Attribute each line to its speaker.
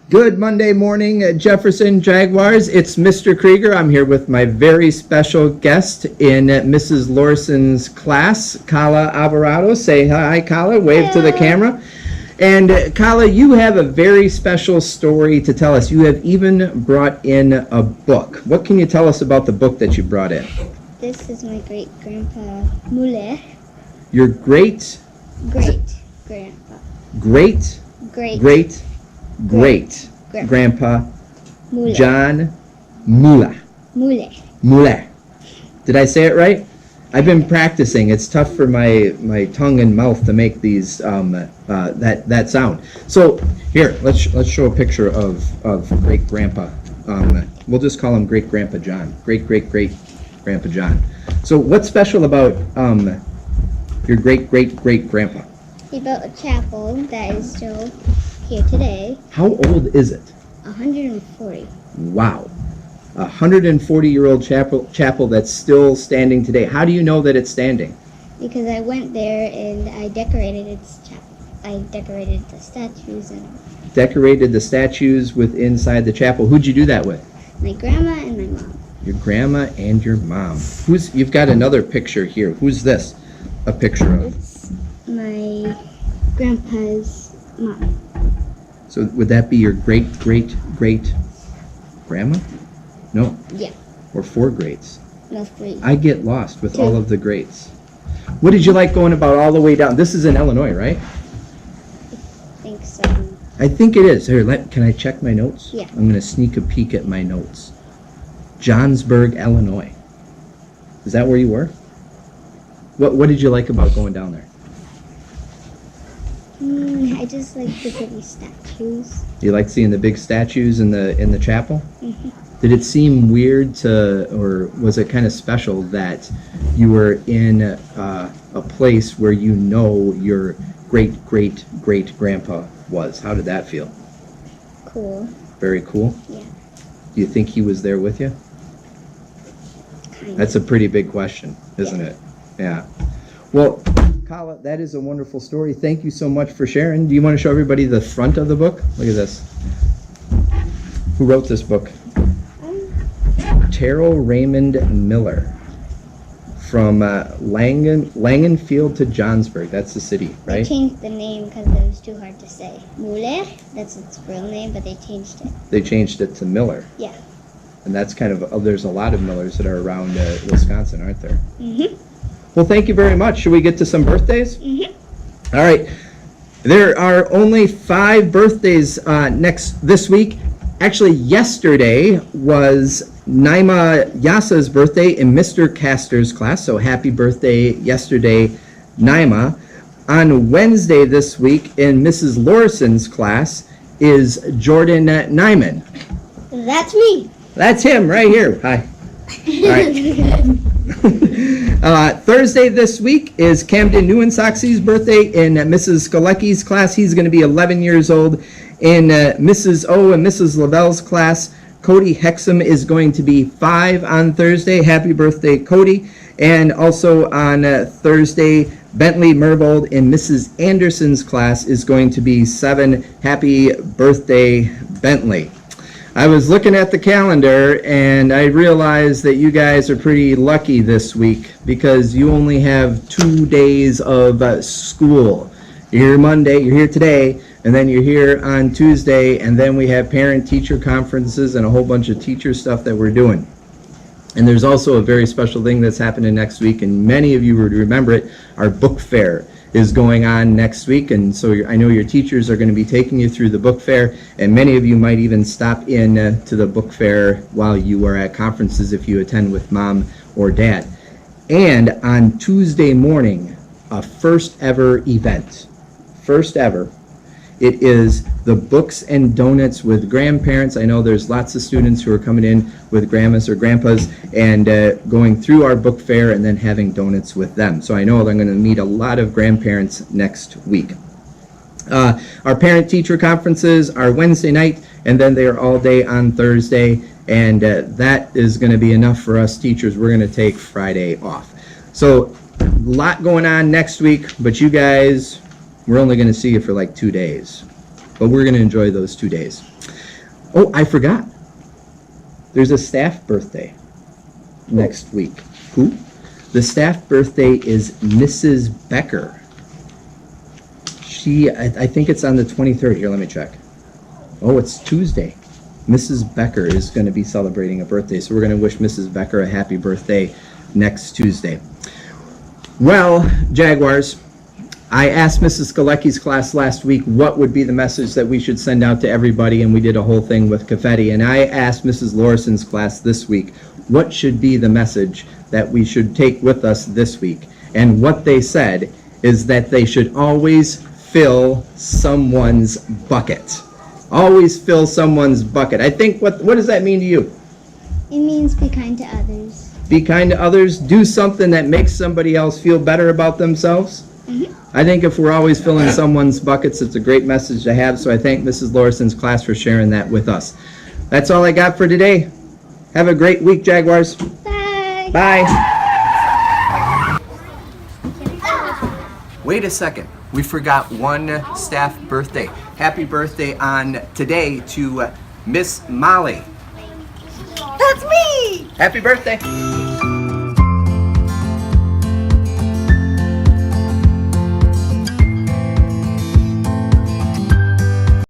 Speaker 1: Good Monday morning, Jefferson Jaguars. It's Mr. Krieger. I'm here with my very special guest in Mrs. Lorson's class, Kala Alvarado. Say hi, Kala. Wave to the camera. And Kala, you have a very special story to tell us. You have even brought in a book. What can you tell us about the book that you brought in?
Speaker 2: This is my great-grandpa Mule.
Speaker 1: Your great-grandpa
Speaker 2: Mule.
Speaker 1: John Mula. Mule. Did I say it right? I've been practicing. It's tough for my tongue and mouth to make these that sound. So here, let's show a picture of great grandpa. We'll just call him great grandpa John. Great grandpa John. So what's special about your great grandpa?
Speaker 2: He built a chapel that is still here today.
Speaker 1: How old is it?
Speaker 2: 140.
Speaker 1: Wow. A 140-year-old chapel that's still standing today. How do you know that it's standing?
Speaker 2: Because I went there and I decorated its chapel. I decorated the statues and
Speaker 1: Decorated the statues inside the chapel. Who'd you do that with?
Speaker 2: my grandma and my mom.
Speaker 1: Your grandma and your mom. You've got another picture here. Who's this a picture of?
Speaker 2: It's my grandpa's mom.
Speaker 1: So would that be your great grandma? No.
Speaker 2: Yeah.
Speaker 1: Or 4 greats.
Speaker 2: No, 3.
Speaker 1: I get lost with
Speaker 2: 2.
Speaker 1: all of the greats. What did you like going about all the way down? This is in Illinois, right?
Speaker 2: I think so.
Speaker 1: I think it is. Here, can I check my notes?
Speaker 2: Yeah.
Speaker 1: I'm going to sneak a peek at my notes. Johnsburg, Illinois. Is that where you were? What did you like about going down there?
Speaker 2: I just like the pretty statues.
Speaker 1: You like seeing the big statues in the chapel?
Speaker 2: Mm-hmm.
Speaker 1: Did it seem weird or was it kind of special that you were in a place where you know your great grandpa was? How did that feel?
Speaker 2: Cool.
Speaker 1: Very cool?
Speaker 2: Yeah.
Speaker 1: Do you think he was there with you?
Speaker 2: Kind of.
Speaker 1: That's a pretty big question, isn't it? Yeah. Well, Kala, that is a wonderful story. Thank you so much for sharing. Do you want to show everybody the front of the book? Look at this. Who wrote this book? Terrell Raymond Miller. From Langenfield to Johnsburg. That's the city,
Speaker 2: They
Speaker 1: right?
Speaker 2: changed the name because it was too hard to say. Mule, that's its real name, but they changed it.
Speaker 1: They changed it to Miller.
Speaker 2: Yeah.
Speaker 1: And that's kind of, there's a lot of Millers that are around Wisconsin, aren't there?
Speaker 2: Mm-hmm.
Speaker 1: Well, thank you very much. Should we get to some birthdays?
Speaker 2: Mm-hmm.
Speaker 1: All right. There are only 5 birthdays this week. Actually, yesterday was Naima Yasa's birthday in Mr. Castor's class, so happy birthday yesterday, Naima. On Wednesday this week in Mrs. Lorson's class is Jordan Nyman.
Speaker 2: That's me.
Speaker 1: That's him right here. Hi. All right. Thursday this week is Camden Newensaxi's birthday in Mrs. Skolecki's class. He's going to be 11 years old. In Mrs. O and Mrs. Lavell's class, Cody Hexum is going to be 5 on Thursday. Happy birthday, Cody. And also on Thursday, Bentley Mervold in Mrs. Anderson's class is going to be 7. Happy birthday, Bentley. I was looking at the calendar and I realized that you guys are pretty lucky this week because you only have 2 days of school. You're here Monday, you're here today, and then you're here on Tuesday, and then we have parent-teacher conferences and a whole bunch of teacher stuff that we're doing. And there's also a very special thing that's happening next week, and many of you would remember it. Our book fair is going on next week, and so I know your teachers are going to be taking you through the book fair, and many of you might even stop in to the book fair while you are at conferences if you attend with mom or dad. And on Tuesday morning, a first ever event. First ever. It is the Books and Donuts with grandparents. I know there's lots of students who are coming in with grandmas or grandpas and going through our book fair and then having donuts with them. So I know I'm going to meet a lot of grandparents next week. Our parent-teacher conferences are Wednesday night, and then they are all day on Thursday, and that is going to be enough for us teachers. We're going to take Friday off. So a lot going on next week, but you guys, we're only going to see you for like 2 days. But we're going to enjoy those 2 days. Oh, I forgot. There's a staff birthday next week. Who? The staff birthday is Mrs. Becker. I think it's on the 23rd. Here, let me check. Oh, it's Tuesday. Mrs. Becker is going to be celebrating a birthday, so we're going to wish Mrs. Becker a happy birthday next Tuesday. Well, Jaguars, I asked Mrs. Galecki's class last week what would be the message that we should send out to everybody, and we did a whole thing with confetti. And I asked Mrs. Laurison's class this week, what should be the message that we should take with us this week? And what they said is that they should always fill someone's bucket. Always fill someone's bucket. I think, what does that mean to you?
Speaker 2: It means be kind to others.
Speaker 1: Be kind to others. Do something that makes somebody else feel better about themselves. I think if we're always filling someone's buckets, it's a great message to have. So I thank Mrs. Laurison's class for sharing that with us. That's all I got for today. Have a great week, Jaguars.
Speaker 2: Bye.
Speaker 1: Bye. Wait a second. We forgot one staff birthday. Happy birthday on today to Miss Molly.
Speaker 3: That's me!
Speaker 1: Happy birthday.